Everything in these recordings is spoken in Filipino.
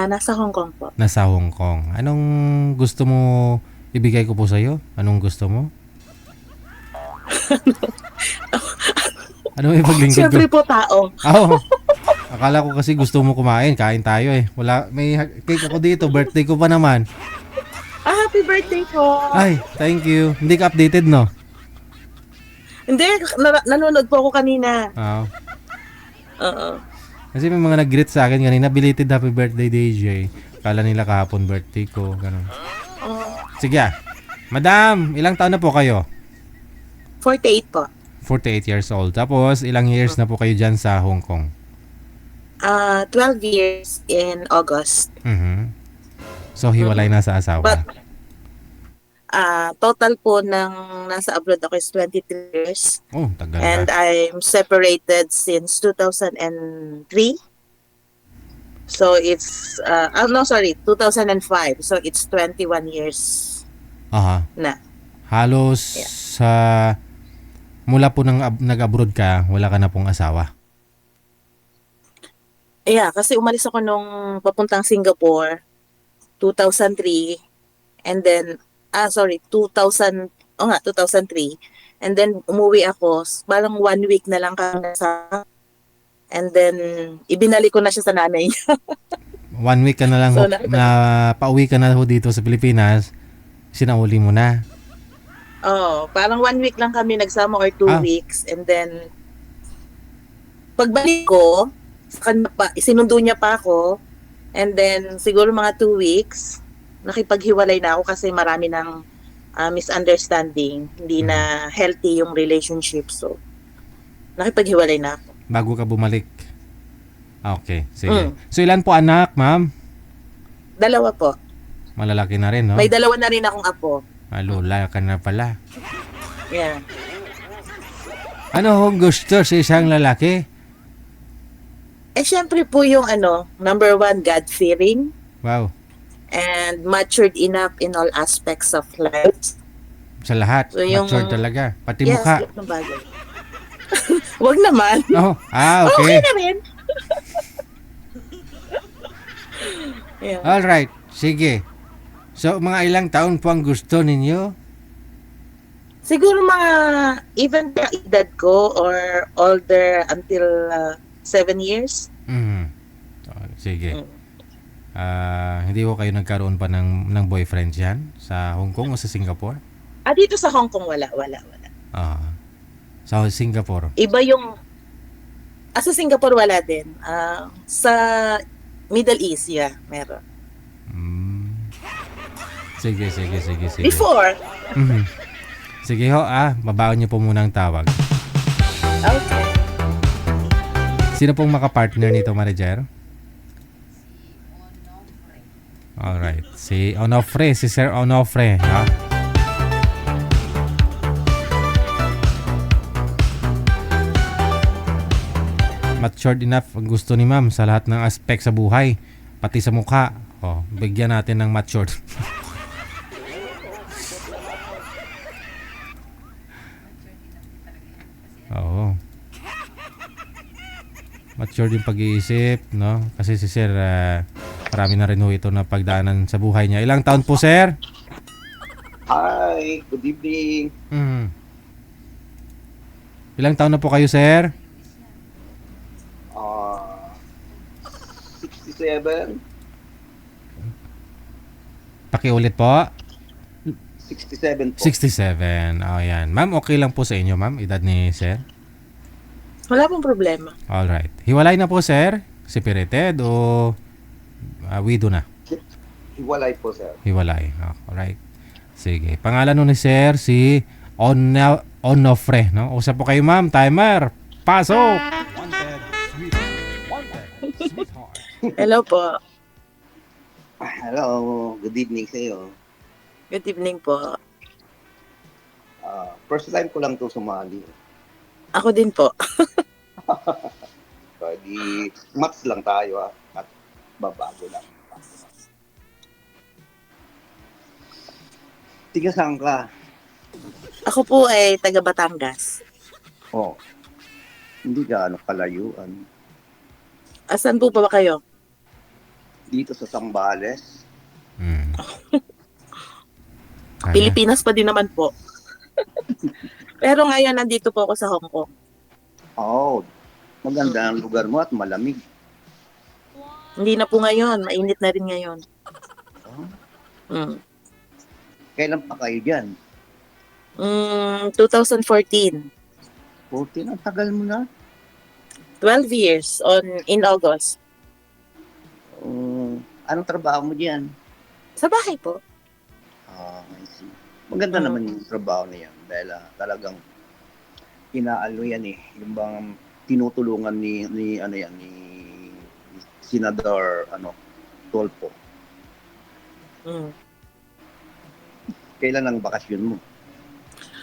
Nasa Hong Kong po. Nasa Hong Kong. Anong gusto mo ibigay ko po sa'yo? Anong gusto mo? Ano may paglingkod ko? Siyempre po tao. Oo. Akala ko kasi gusto mo kumain. Kain tayo eh. Wala, may cake ako dito. Birthday ko pa naman. Happy birthday po. Ay, thank you. Hindi ka updated, no? Hindi, nanonood po ako kanina. Oo. Oo. Kasi may mga nag-greet sa akin kanina. Belated happy birthday, DJ. Akala nila kahapon birthday ko. Ganun. Sige ah. Madam, ilang taon na po kayo? 48 po. 48 years old. Tapos, ilang years na po kayo dyan sa Hong Kong? 12 years in August. Mhm. So, hiwalay na sa asawa. But, total po ng nasa abroad ako is 23 years. Oh, tagal And na. I'm separated since 2003. So it's, 2005. So it's 21 years Aha. na. Halos Yeah. sa mula po nang nag-abroad ka, wala ka na pong asawa. Yeah, kasi umalis ako nung papuntang Singapore, 2003. And then, 2003. And then umuwi ako, parang 1 week na lang kami sa. And then, ibinalik ko na siya sa nanay niya. 1 week ka na lang So, na pauwi ka na ho dito sa Pilipinas, sinauli mo na. Parang 1 week lang kami nagsama or 2 Ah. weeks. And then, pagbalik ko, sa kanya pa, isinundo niya pa ako. And then, siguro mga 2 weeks, nakipaghiwalay na ako kasi marami ng misunderstanding. Hindi na healthy yung relationship. So, nakipaghiwalay na ako. Bago ka bumalik. Okay, sige. So, ilan po anak, ma'am? 2 po. Malalaki na rin, no? May 2 na rin akong apo. Lola ka na pala. Yeah. Ano hong gusto sa isang lalaki? Syempre po yung number 1, God-fearing Wow. and matured enough in all aspects of life. Sa lahat. So, yung- Mature talaga. Pati Yes, mukha. lahat ng bagay. Wag naman. Oh, Okay okay. na rin. Yeah. Alright. Sige. So, mga ilang taon po ang gusto ninyo? Siguro mga even the edad ko or older until 7 years. Mhm. Sige. Hindi ko kayo nagkaroon pa ng boyfriend yan sa Hong Kong o sa Singapore? Dito sa Hong Kong wala. Sa Singapore. Iba yung sa Singapore wala din. Sa Middle East, yeah, meron. Sige. Before. Mhm. Sige ho, babaon niyo po muna ang tawag. Okay. Sino pong makapartner nito, manager? Alright. Si Onofre, si Sir Onofre. Ha? Matured enough ang gusto ni ma'am sa lahat ng aspect sa buhay. Pati sa mukha. Bigyan natin ng matured. Oo. Mature yung pag-iisip, no? Kasi si Sir, marami na rin ho ito na pagdaanan sa buhay niya. Ilang taon po, Sir? Hi, good evening. Ilang taon na po kayo, Sir? 67, Pakiulit po. 67 po. 67. Yan. Ma'am, okay lang po sa inyo, ma'am? Edad ni Sir? Wala pong problema. Alright. Hiwalay na po, Sir? Separated o widow na? Hiwalay po, sir. Hiwalay. Alright. Sige. Pangalan nun ni Sir, si Onofre, no? Usap po kayo, ma'am. Timer. Pasok! Hello po. Hello, good evening sa iyo. Good evening po. First time ko lang to sumali. Ako din po. Di match lang tayo at babago lang. Tiga saan ka? Ako po ay taga Batangas. Hindi ka kalayuan. Asan po ba kayo? Dito sa Zambales. Hmm. Kaya. Pilipinas pa din naman po. Pero ngayon, nandito po ako sa Hong Kong. Oh, maganda ang lugar mo at malamig. Hindi na po ngayon. Mainit na rin ngayon. Oh, Mm. kailan pa kayo dyan? 2014. 14, ang tagal mo na. 12 years in August. Anong trabaho mo dyan? Sa bahay po. I see. Maganda naman yung trabaho na yan dahil talagang inaalo yan eh. Yung bang tinutulungan ni Senador Tolpo. Mm. Kailan ang bakasyon mo?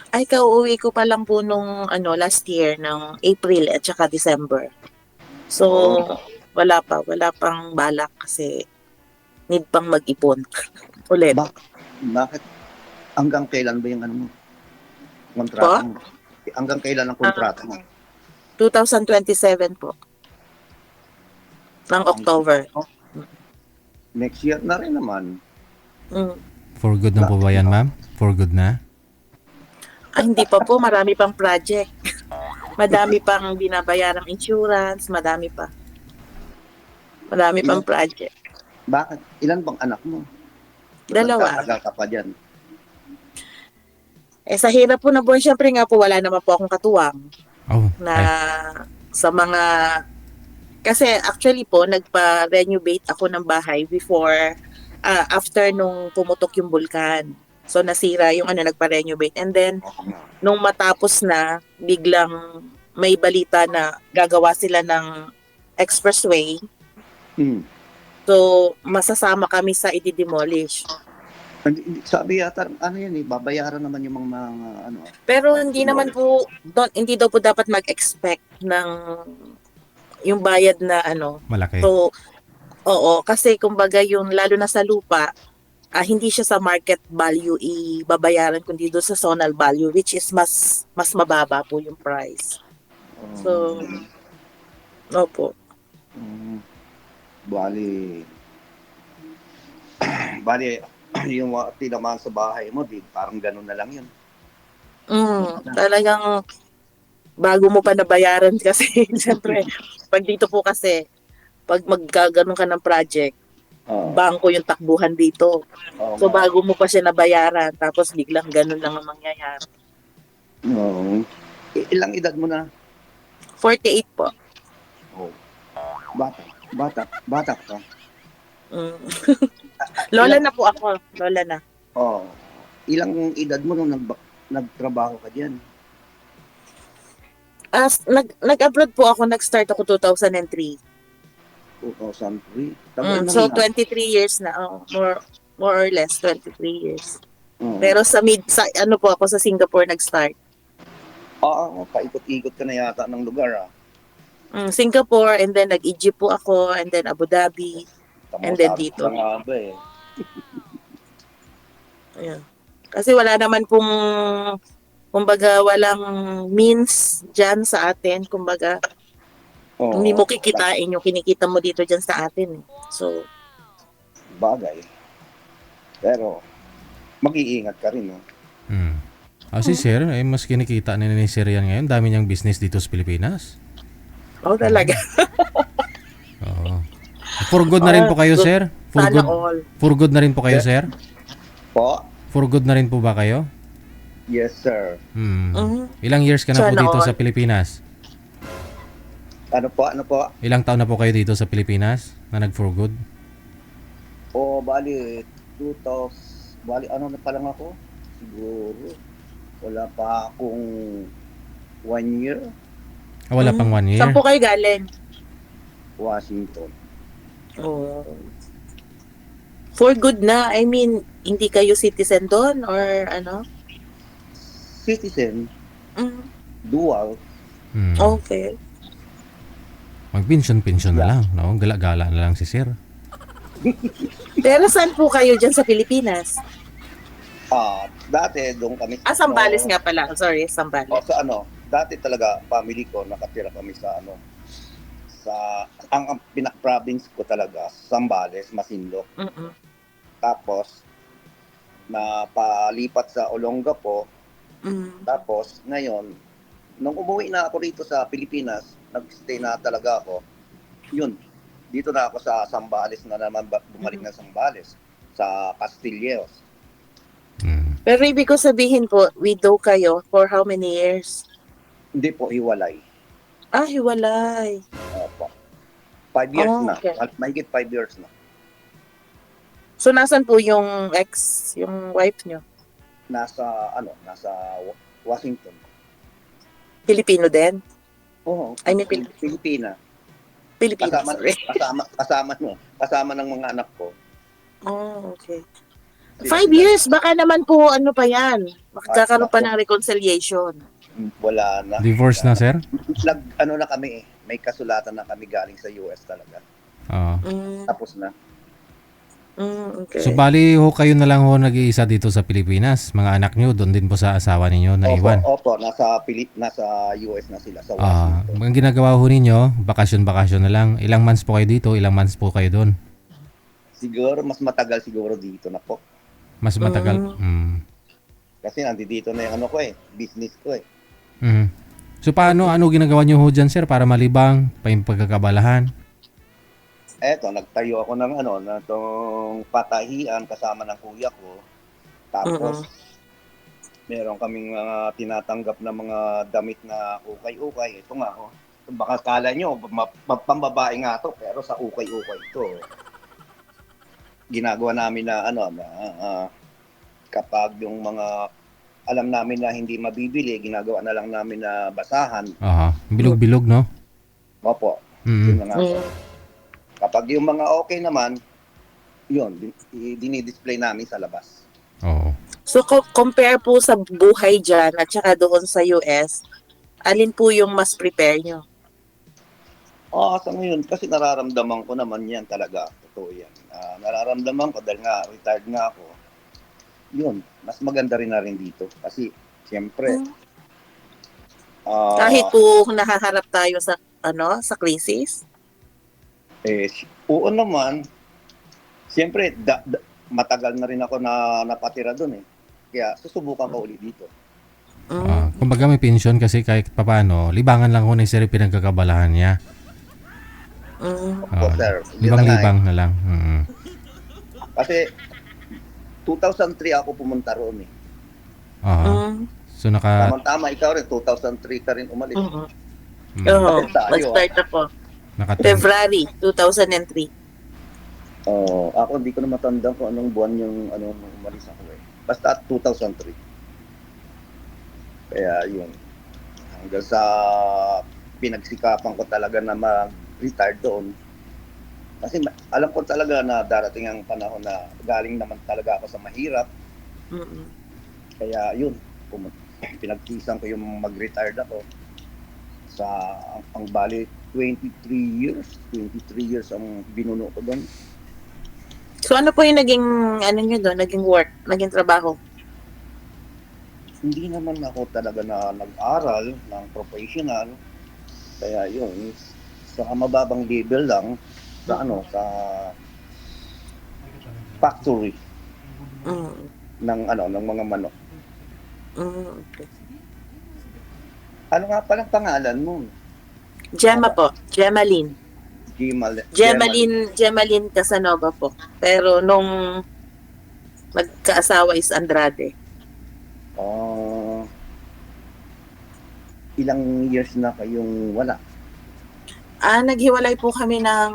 Ay, kauwi ko pa lang po nung last year ng April at saka December. So, wala pang balak kasi need pang mag-ipon ulit. Bakit? Hanggang kailan ba yung kontrata mo? Hanggang kailan ang kontrata mo? 2027 po. Ng October. Next year na rin naman. Mm. For good na po ba yan, ma'am? For good na? Hindi pa po, marami pang project. Madami pang binabayarang insurance, madami pa. Madami pang project. Bakit? Ilan bang anak mo? 2. Nagkakagal ka pa dyan. Sa hirap po na buwan, syempre nga po, wala naman po akong katuwang Oh, na ay. sa mga... Kasi actually po, nagpa-renovate ako ng bahay after nung pumutok yung bulkan. So nasira yung nagpa-renovate. And then, nung matapos na, biglang may balita na gagawa sila ng expressway. So, masasama kami sa i-demolish. Sabi yata, babayaran naman yung mga Pero hindi naman po, hindi daw po dapat mag-expect ng yung bayad na Malaki. So, oo, kasi kumbaga yung lalo na sa lupa, hindi siya sa market value ibabayaran kundi doon sa zonal value which is mas mababa po yung price. So, opo. Bali, yung tinamaan sa bahay mo, parang ganun na lang yun. Talagang bago mo pa nabayaran kasi siyempre, pag dito po kasi, pag maggaganon ka ng project, bangko yung takbuhan dito. So bago mo pa siya nabayaran, tapos biglang ganun lang ang mangyayari. Ilang edad mo na? 48 po. Bata ka. Lola na po ako. Lola na. Ilang edad mo nung nagtrabaho ka dyan? Nag-abroad po ako, nag-start ako 2003. 2003? So 23 years na. More or less 23 years. Pero sa po ako sa Singapore nag-start. Paikot-ikot ka na yata ng lugar Singapore, and then nag-Egypt po ako, and then Abu Dhabi, and then dito. Ayan. Kasi wala naman pong, kumbaga, walang means dyan sa atin. Kumbaga, hindi mo kikitain yung kinikita mo dito dyan sa atin. So, bagay. Pero, mag-iingat ka rin, no? Si Sir, mas kinikita na ni Sir yan ngayon. Dami niyang business dito sa Pilipinas. talaga. Oo. For good na rin po kayo, Sir? For good na rin po kayo, Sir? Po? For good na rin po ba kayo? Yes, sir. Ilang years ka na po dito sa Pilipinas? Ano po? Ilang taon na po kayo dito sa Pilipinas na nag-for good? Bali, ano na pa lang ako? Siguro, wala pa akong 1 year. Wala pang 1 year? Saan po kayo galing? Washington. For good na? I mean, hindi kayo citizen doon or ano? Citizen. Dual. Okay. Mag-pension na lang. No? Gala-gala na lang si Sir. Pero saan po kayo dyan sa Pilipinas? Dati doon kami. Sambales nga pala. Sorry, Sambales. Dati talaga family ko nakatira kami sa ang pinak-province ko talaga, Zambales, Masinloc. Mm-mm. Tapos, napalipat sa Olongapo. Mm. Tapos, ngayon, nung umuwi na ako rito sa Pilipinas, nag-stay na talaga ako. Yun, dito na ako sa Zambales na naman, bumalik na Zambales, sa Castilleos. Pero ibig ko sabihin po, widow kayo for how many years? Hindi po, hiwalay. Hiwalay. Opo. 5 years Oh, na. okay. Mahigit 5 years na. So, nasan po yung yung wife nyo? Nasa Washington. Filipino din? Oo. I mean, Pilipina. Filipino, Kasama, sorry. kasama ng mga anak ko. Oh, okay. Sila- 5 years, baka naman po, ano pa yan? Magkakaroon pa Nako. ng reconciliation. Wala na. Divorce na, sir? Na kami eh. May kasulatan na kami galing sa US talaga. Oo. Tapos na. Okay. So, bali ho kayo na lang ho nag-iisa dito sa Pilipinas. Mga anak nyo, doon din po sa asawa ninyo na iwan. Opo, nasa US na sila, sa Washington. Ang ginagawa ho ninyo, bakasyon-bakasyon na lang. Ilang months po kayo dito, ilang months po kayo doon. Siguro, mas matagal siguro dito na po. Mas matagal. Kasi nandito na yung business ko eh. So, ano ginagawa nyo ho dyan, sir, para malibang, pa yung pagkakabalahan? Eto, nagtayo ako ng na tong patahian kasama ng kuya ko. Tapos, meron kaming mga tinatanggap na mga damit na ukay-ukay. Ito nga, baka kala nyo, pambabae nga to, pero sa ukay-ukay ito. Ginagawa namin na kapag yung mga alam namin na hindi mabibili, ginagawa na lang namin na basahan. Bilog-bilog, no? Opo. Yun na nga po. Kapag yung mga okay naman, yun, dinidisplay namin sa labas. Oo. So, compare po sa buhay dyan at saka doon sa US, alin po yung mas prepare nyo? Sa ngayon, kasi nararamdaman ko naman yan talaga. Totoo yan. Nararamdaman ko dahil nga, retired nga ako. Yun, mas maganda rin na rin dito. Kasi, siyempre, kahit po nahaharap tayo sa, sa crisis? Oo naman. Siyempre, matagal na rin ako na napatira doon eh. Kaya, susubukan ko ulit dito. Kumbaga may pension kasi kahit papaano, libangan lang ho na sir pinagkakabalahan niya. Sir. Libang-libang na lang. Kasi 2003 ako pumunta roon eh. So Tama-tama, ikaw rin, 2003 ka rin umalis. Mag-start ako. February 2003. Ako hindi ko na matandaan kung anong buwan yung umalis ako eh. Basta 2003. Kaya yun. Hanggang sa pinagsikapan ko talaga na mag-retire doon. Kasi alam ko talaga na darating ang panahon na galing naman talaga ako sa mahirap. Kaya yun, pinagtiisan ko yung mag-retire ako. Ang bali 23 years ang binuno ko doon. So ano po yung naging nyo doon, naging work, naging trabaho? Hindi naman ako talaga na nag-aral ng professional. Kaya yun, sa mababang level lang sa factory ng mga manok. Okay. Ano nga palang pangalan mo? Gemma po, Gemaline. Gemaline Casanova po. Pero nung magkaasawa is Andrade. Ilang years na kayong wala? Naghiwalay po kami ng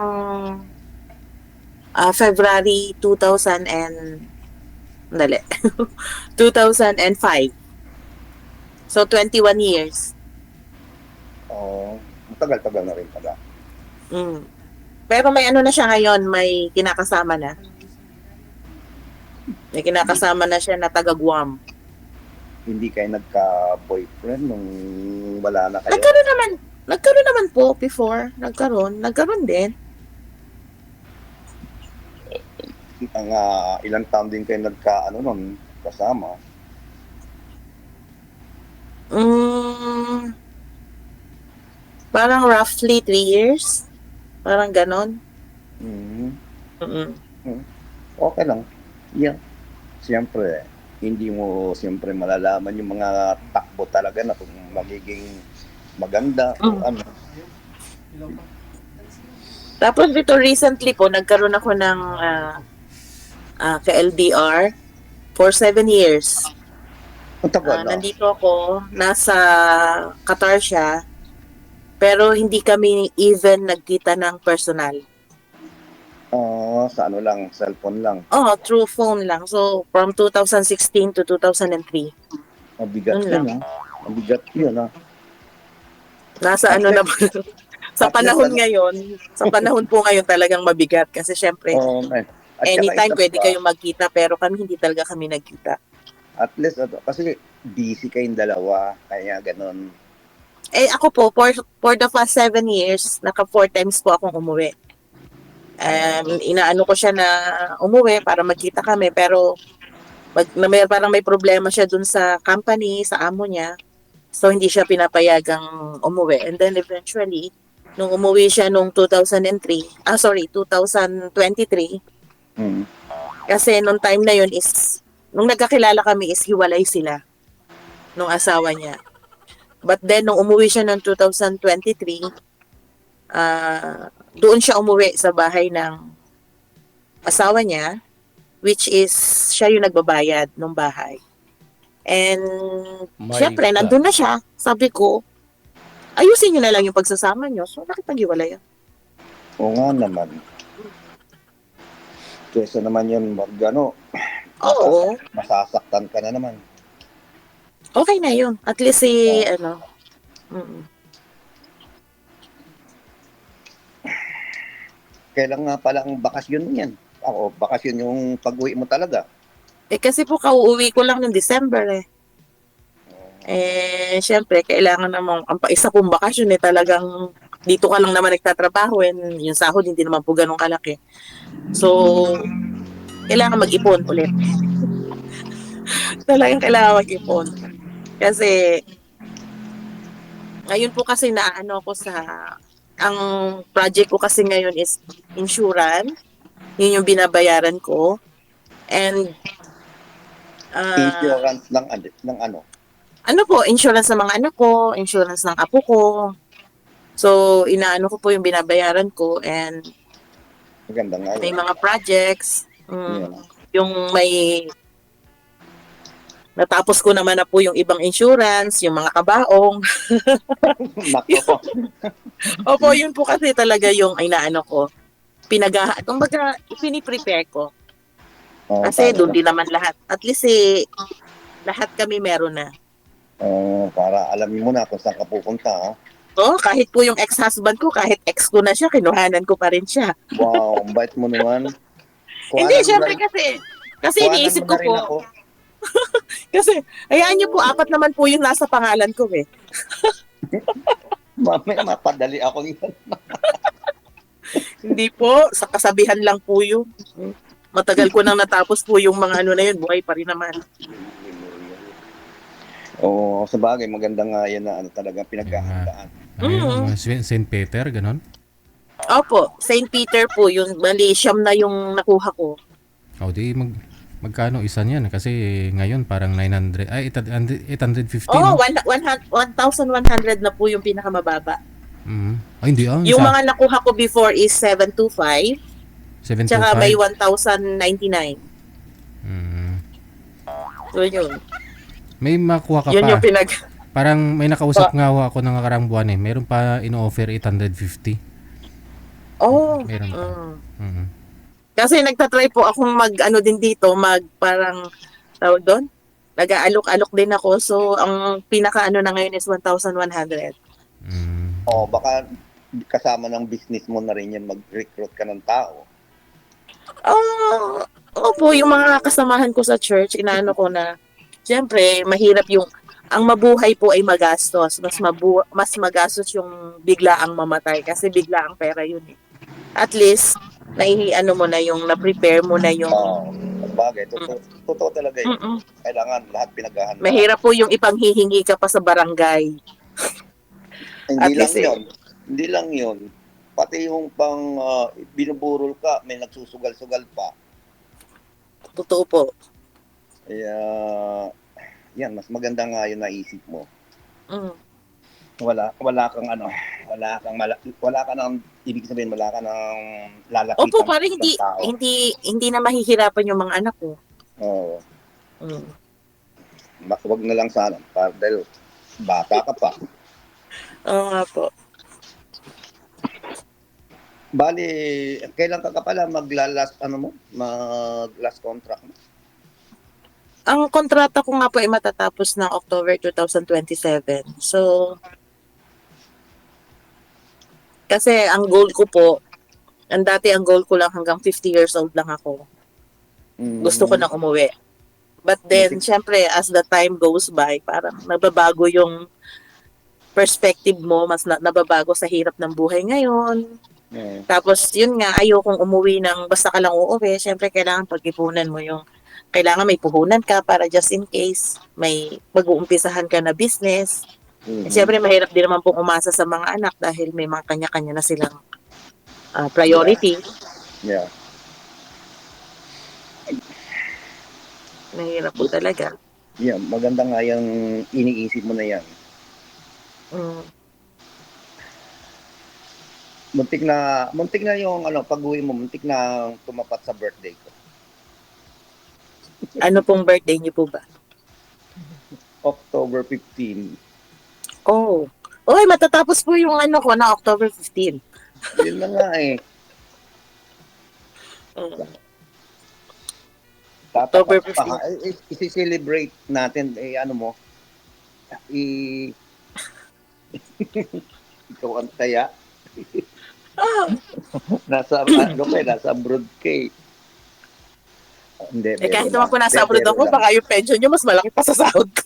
February 2000 and 2005. So 21 years. Matagal-tagal na rin pala. Pero may na siya ngayon, may kinakasama na. May kinakasama na siya na taga Guam. Hindi kayo nagka-boyfriend nung wala na kayo? Nagkaroon naman po before. Nagkaroon din. Ilang taon din kayo nun kasama? Parang roughly 3 years. Parang ganon. Mm. Mm-mm. Okay lang. Yeah. Siyempre, hindi mo siyempre malalaman yung mga takbo talaga na kung magiging maganda o Mm. ano. Tapos dito recently po, nagkaroon ako ng ka-LDR for 7 years. Ang tagal na. Nandito ako, nasa Qatar siya, pero hindi kami even nagkita ng personal. Sa ano lang, cellphone lang. Oh, through phone lang. So, from 2016 to 2003. Mabigat Yun yun, lang. ha? Mabigat yun, ha? Nasa ano na sa At least, panahon ano, ngayon, sa panahon po ngayon talagang mabigat kasi syempre man. At saka anytime isa pwede pa, kayong magkita pero kami hindi talaga kami nagkita. at least, ano, kasi busy kayong dalawa, kaya ganun. Eh ako po for the past 7 years, naka 4 times po akong umuwi. Inaano ko siya na umuwi para magkita kami pero parang may problema siya dun sa company, sa amo niya. So hindi siya pinapayagang umuwi. And then eventually, nung umuwi siya nung 2023, Hmm. kasi nung time na yun is, nung nagkakilala kami is hiwalay sila nung asawa niya. But then, nung umuwi siya noong 2023, doon siya umuwi sa bahay ng asawa niya, which is siya yung nagbabayad ng bahay. And, syempre, God. nandun na siya. Sabi ko, ayusin niyo na lang yung pagsasama niyo. So, nakipag-iwalay. Oo nga naman. Kesa naman yun, ano, Oo, masasaktan ka na naman. okay na yun. At least si, Oo. ano, mm. Kailan nga pala ang bakasyon mo yan? Ako, bakasyon yung pag-uwi mo talaga. Kasi po kauuwi ko lang ng December eh. Syempre, kailangan namang, ang isa pong bakasyon talagang dito ka lang naman nagtatrabaho and yung sahod hindi naman po ganun kalaki. So, kailangan mag-ipon ulit. Talagang kailangan mag-ipon. Kasi, ngayon po kasi naano ko ang project ko kasi ngayon is insurance. Yun yung binabayaran ko. And, Insurance ng ano? ano po, insurance ng mga anak ko, insurance ng apo ko. So, inaano ko po yung binabayaran ko and Maganda nga may yun. mga projects. Yeah. Yung may natapos ko naman na po yung ibang insurance, yung mga kabaong. Nako. Opo, yun po kasi talaga yung inaano ko. Kumbaga, piniprepare ko. Oh, Kasi para, doon din naman lahat. At least lahat kami meron na. para alamin mo na kung saan ka pupunta. Ha? Kahit po yung ex-husband ko, kahit ex ko na siya, kinuhanan ko pa rin siya. Wow, ang bait mo naman. Hindi, Kuhanan mo syempre na- kasi kuhanan iniisip mo ko na rin po, ako. kasi, hayaan niyo po, 4 naman po yung nasa pangalan ko eh. Mamaya mapadali ako yan. Hindi po, sa kasabihan lang po yun. Matagal ko nang natapos po yung mga ano na yun, buhay pa rin naman. Oo, sa bagay, maganda nga yan na ano, talagang pinaghahandaan. Ayun, mga St. Peter, ganon. Opo, St. Peter po, yung bali, siyam na yung nakuha ko. O di magkano isa niyan kasi ngayon parang 900 ay 850 Oh, no? 1,100 na po yung pinakamababa. Ay hindi Yung mga nakuha ko before is 725, 725. tsaka may 1,099. So yun. May makuha ka Yun pa. yung Parang may nakausap nga ako ng nakarang buwan eh. Meron pa ino-offer 850. Oh. Meron pa. Kasi nagtatry po akong mag-ano din dito, parang, tawag doon, nag-aalok-alok din ako. So, ang pinaka-ano na ngayon is 1,100. Baka kasama ng business mo na rin yan, mag-recruit ka ng tao. Opo, yung mga kasamahan ko sa church, inaano ko na, siyempre, mahirap ang mabuhay po ay magastos. Mas magastos yung biglaang mamatay kasi biglaang pera yun eh. At least, ano mo na yung, na-prepare mo na yung... Bagay, totoo talaga yun. Kailangan lahat pinaghahandaan. Mahirap po yung ipanghihingi ka pa sa barangay. Hindi lang yun. Pati yung pang binuburol ka, may nagsusugal-sugal pa. Totoo po. Kaya, yan, mas maganda nga yung naisip mo. Mm. Wala kang ano, wala ka nang, ibig sabihin, wala ka nang Opo, lalapitan para sa hindi ibang tao. hindi na mahihirapan yung mga anak ko. Oo. Mm. Wag na lang sana, dahil bata ka pa. Oo nga po. Bali, kailan ka pala maglalast, mag-last contract mo? Ang kontrata ko nga po ay matatapos ng October 2027. So, kasi ang goal ko po, ang goal ko lang hanggang 50 years old lang ako. Gusto ko nang umuwi. But then, syempre, as the time goes by, parang nababago yung perspective mo, mas nababago sa hirap ng buhay ngayon. Tapos, yun nga, ayokong umuwi ng basta ka lang uuwi. Syempre, kailangan pag-ipunan mo yung, kailangan may puhunan ka para just in case, may mag-uumpisahan ka na business. Syempre, mahirap din naman pong umasa sa mga anak dahil may mga kanya-kanya na silang priority. Yeah. Mahirap po talaga. Yeah, maganda nga yung iniisip mo na yan. Mm. Muntik na yung pag-uwi mo, muntik na tumapat sa birthday ko. Ano pong birthday niyo po ba? October 15. Oh. Oy, matatapos po yung ko na October 15. Yun na nga eh. October 15. I-celebrate natin, ikaw ang taya. nasa abroad kay. Hindi, kahit naman po nasa abroad ako, baka yung pension nyo mas malaki pa sa sahod ko.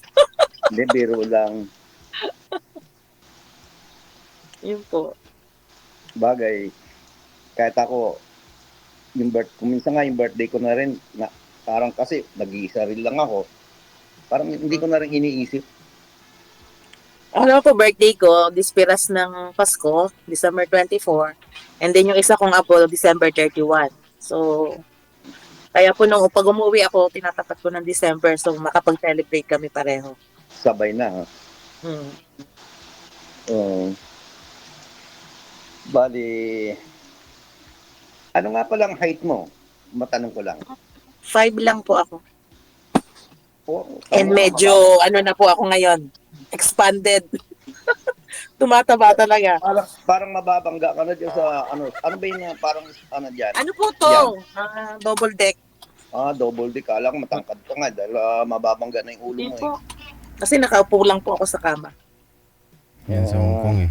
Hindi, biro lang. Yun po. Bagay, kahit ako, kuminsan nga yung birthday ko na rin, na, parang kasi nag-iisa rin lang ako, parang hindi ko na rin iniisip. Ano po, birthday ko, dispiras ng Pasko, December 24, and then yung isa kong apo, December 31. So, kaya po nung pag umuwi ako, tinatapat ko ng December, so makapag-celebrate kami pareho. Sabay na, ha? Bali, ano nga palang height mo? Matanong ko lang. 5 lang po ako. And tama, medyo, na po ako ngayon, expanded. Tumataba talaga. Parang mababangga ka na dyan sa, ano ba yun parang, dyan? Ano po to? Double deck. Double deck. Alam ko matangkad ka nga dahil mababangga na yung ulo mo po. Kasi nakaupo lang po ako sa kama. Yan sa Hong Kong eh.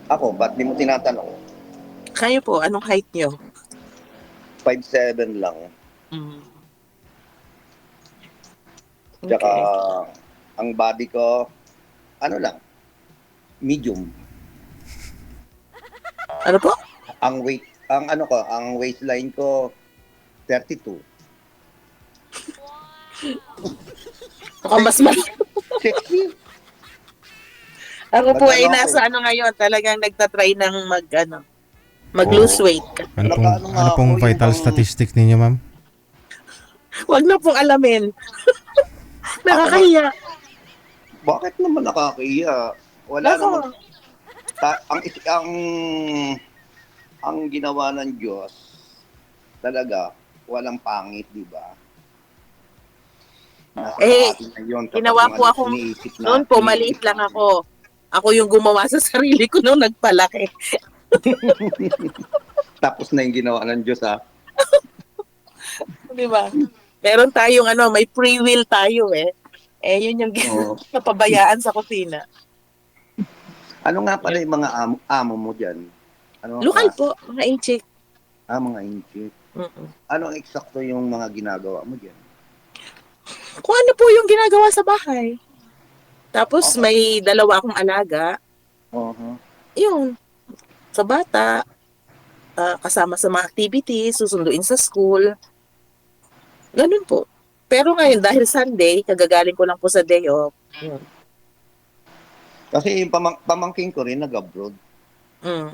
Ako, ba't di mo tinatanong? Kayo po, anong height nyo? 5'7" lang. Tsaka, ang body ko, medium. Ano po? Ang waistline ko, 32. Mukhang mas Sexy. Ako po ay nasa ngayon, talagang nagtatry ng mag-lose weight. Ano pong vital statistics ninyo, ma'am? Huwag na pong alamin. Nakakahiya. Bakit naman nakakahiya? Wala naman. Ang ginawa ng Diyos, talaga, walang pangit, di ba? Ginawa po akong, noon po, maliit lang ako. Ako yung gumawa sa sarili ko nung nagpalaki. Tapos na yung ginawa ng Diyos, ha? Di ba? Meron tayong may free will tayo eh. Yun yung napabayaan sa kusina. Ano nga pala yung mga amo mo dyan? Lokal po, mga inchik. Mga inchik. Ano eksakto yung mga ginagawa mo dyan? Kung ano po yung ginagawa sa bahay. Tapos may 2 akong alaga. Yun. Sa bata, kasama sa mga activities, susunduin sa school. Ganun po. Pero ngayon, dahil Sunday, kagagaling ko lang po sa day off. Yun. Kasi yung pamangking ko rin nag-abroad. Mm.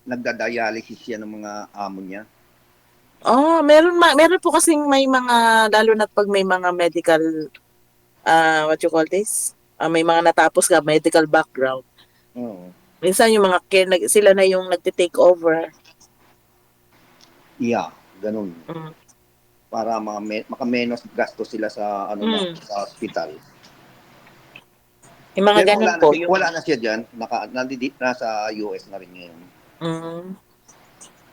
Nagda-dialysis siya ng mga amo niya. Oh, meron po kasing may mga lalo na pag may mga medical what you call this? May mga natapos ka medical background. Oo. Minsan yung mga sila na yung nagte-take over. Yeah, ganun. Mm. Para makamenos gasto sila sa sa hospital. Yung mga Pero ganun po. wala na siya diyan, nasa US na rin ngayon. Mm.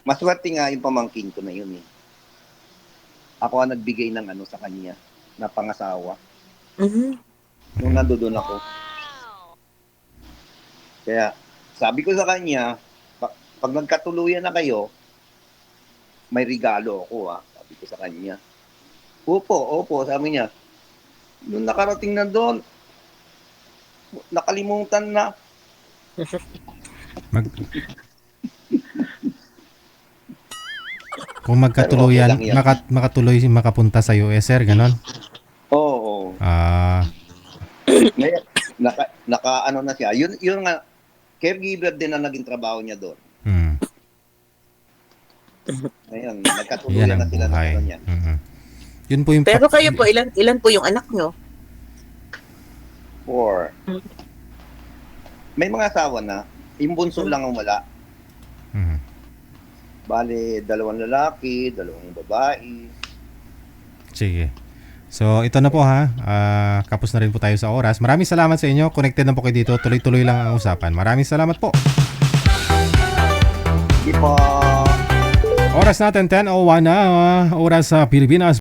Maswerte nga yung pamangkin ko na yun eh. Ako ang nagbigay ng sa kanya na pangasawa Mhm. nung nandoon ako. Kaya sabi ko sa kanya, pag nagkatuluyan na kayo, may regalo ako sabi ko sa kanya. Opo, sabi niya. Nung nakarating na doon, nakalimutan na. Kung magkatuluyan, Pero okay lang yan. makatuloy makapunta sa US, sir, ganon? Oo. Ah, Ngayon, naka na siya. Yun nga, caregiver din na naging trabaho niya doon. Ngayon, yan nagkatuluyan ang na sila buhay. ng niyan. Yun po yung Pero kayo po ilan po yung anak nyo? 4. May mga asawa na. Yung bunso lang ang wala. Bale, 2 lalaki, 2 babae. Sige. So, ito na po ha. Kapos na rin po tayo sa oras. Maraming salamat sa inyo. Connected na po kayo dito. Tuloy-tuloy lang ang usapan. Maraming salamat po. Di po. Oras natin 10:01 na. Oras sa Pilipinas.